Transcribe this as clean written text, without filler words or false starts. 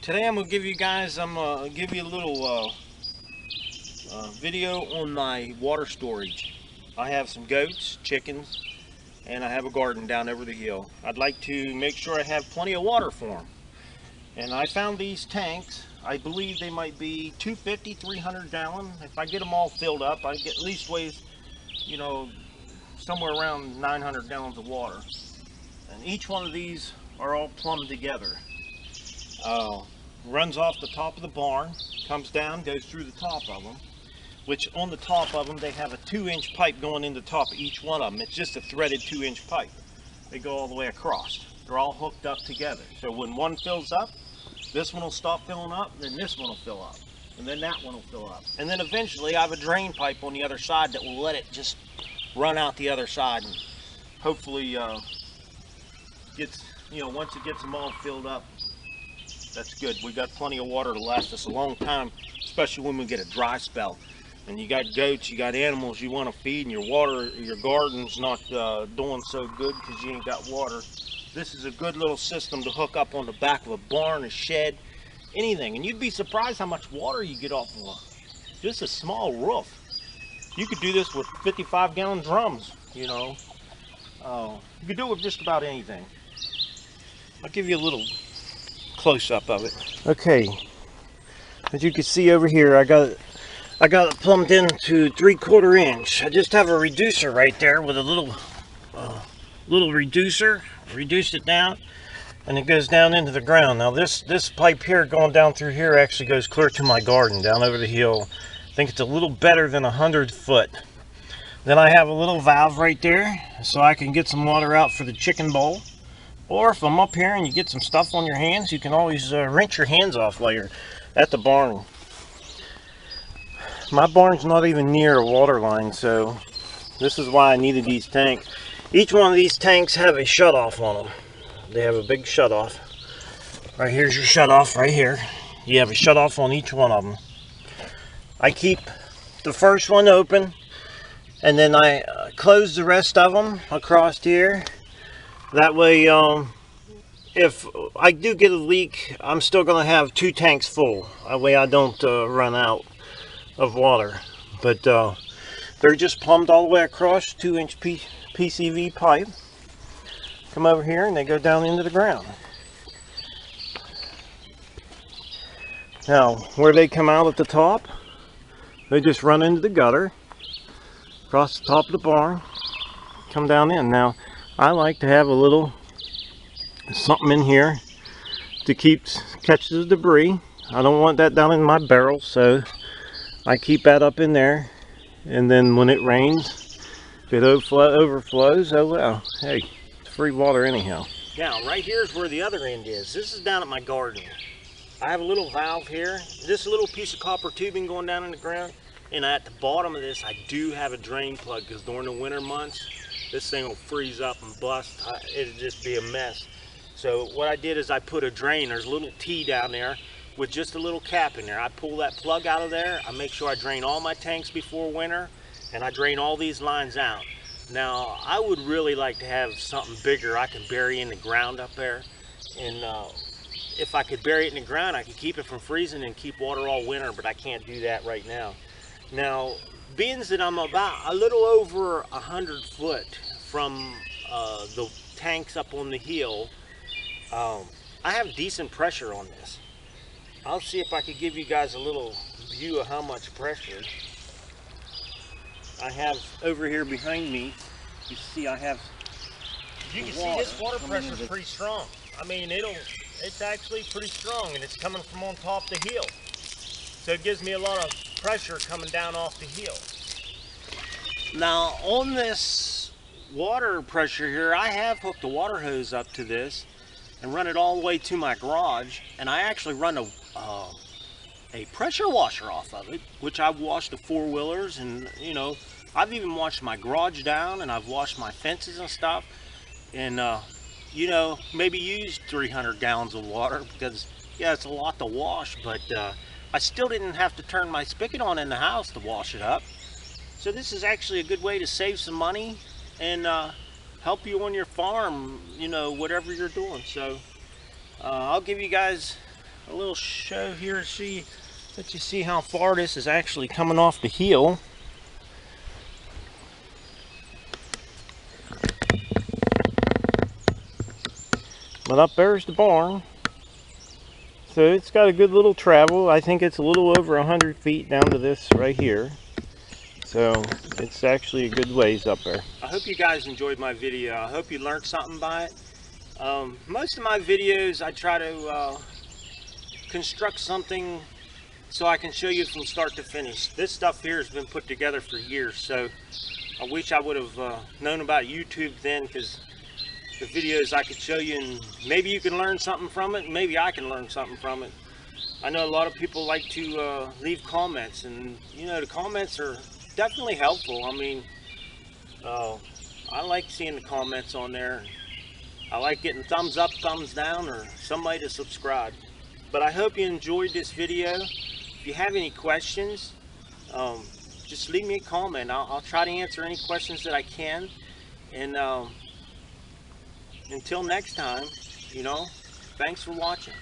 Today I'm gonna give you a little video on my water storage. I have some goats, chickens, and I have a garden down over the hill. I'd like to make sure I have plenty of water for them. And I found these tanks. I believe they might be 250, 300 gallon. If I get them all filled up, I get at least weighs, somewhere around 900 gallons of water. And each one of these are all plumbed together. Runs off the top of the barn, comes down, goes through the top of them, which on the top of them they have a 2-inch pipe going in the top of each one of them. It's just a threaded 2-inch pipe. They go all the way across. They're all hooked up together. So when one fills up, this one will stop filling up, then this one will fill up, and then that one will fill up. And then eventually I have a drain pipe on the other side that will let it just run out the other side, and hopefully once it gets them all filled up, that's good. We got plenty of water to last us a long time, especially when we get a dry spell. And you got goats, you got animals you want to feed, and your garden's not doing so good because you ain't got water. This is a good little system to hook up on the back of a barn, a shed, anything. And you'd be surprised how much water you get off of just a small roof. You could do this with 55-gallon drums, You could do it with just about anything. I'll give you a little close-up of it. Okay, as you can see over here, I got it plumbed into 3/4 inch. I just have a reducer right there with a little reducer. Reduced it down, and it goes down into the ground. Now this pipe here going down through here actually goes clear to my garden down over the hill. I think it's a little better than 100 foot. Then I have a little valve right there so I can get some water out for the chicken bowl. Or if I'm up here and you get some stuff on your hands, you can always rinse your hands off while you're at the barn. My barn's not even near a water line, so this is why I needed these tanks. Each one of these tanks have a shutoff on them. They have a big shutoff. Right here's your shutoff right here. You have a shutoff on each one of them. I keep the first one open, and then I close the rest of them across here. That way, if I do get a leak, I'm still going to have 2 tanks full. That way I don't run out of water. But they're just plumbed all the way across, 2-inch PCV pipe. Come over here and they go down into the ground. Now, where they come out at the top, they just run into the gutter, across the top of the barn, come down in. Now, I like to have a little something in here to catch the debris. I don't want that down in my barrel, so I keep that up in there. And then when it rains, if it overflows, oh well, hey, it's free water anyhow. Now, right here's where the other end is. This is down at my garden. I have a little valve here, this little piece of copper tubing going down in the ground, and at the bottom of this I do have a drain plug, because during the winter months this thing will freeze up and bust. It'll just be a mess. So what I did is I put a drain. There's a little T down there with just a little cap in there. I pull that plug out of there. I make sure I drain all my tanks before winter, and I drain all these lines out. Now I would really like to have something bigger I can bury in the ground up there, and if I could bury it in the ground I could keep it from freezing and keep water all winter, but I can't do that right now. Now, being that I'm about a little over 100 foot from the tanks up on the hill, I have decent pressure on this. I'll see if I could give you guys a little view of how much pressure I have over here behind me. You see I have, you can see this water pressure is pretty strong. I mean, it's actually pretty strong, and it's coming from on top of the hill. So it gives me a lot of pressure coming down off the hill. Now on this water pressure here, I have hooked a water hose up to this and run it all the way to my garage, and I actually run a pressure washer off of it, which I've washed the 4-wheelers, and I've even washed my garage down, and I've washed my fences and stuff, and maybe used 300 gallons of water, because yeah, it's a lot to wash, but I still didn't have to turn my spigot on in the house to wash it up. So this is actually a good way to save some money and help you on your farm, whatever you're doing. So I'll give you guys a little show here to let you see how far this is actually coming off the hill. But up there's the barn. So it's got a good little travel. I think it's a little over 100 feet down to this right here. So it's actually a good ways up there. I hope you guys enjoyed my video. I hope you learned something by it. Most of my videos I try to construct something so I can show you from start to finish. This stuff here has been put together for years, so I wish I would have known about YouTube then, because the videos I could show you and maybe you can learn something from it, maybe I can learn something from it. I know a lot of people like to leave comments, and you know, the comments are definitely helpful. I mean, I like seeing the comments on there. I like getting thumbs up, thumbs down, or somebody to subscribe. But I hope you enjoyed this video. If you have any questions, just leave me a comment. I'll try to answer any questions that I can. And until next time, you know, thanks for watching.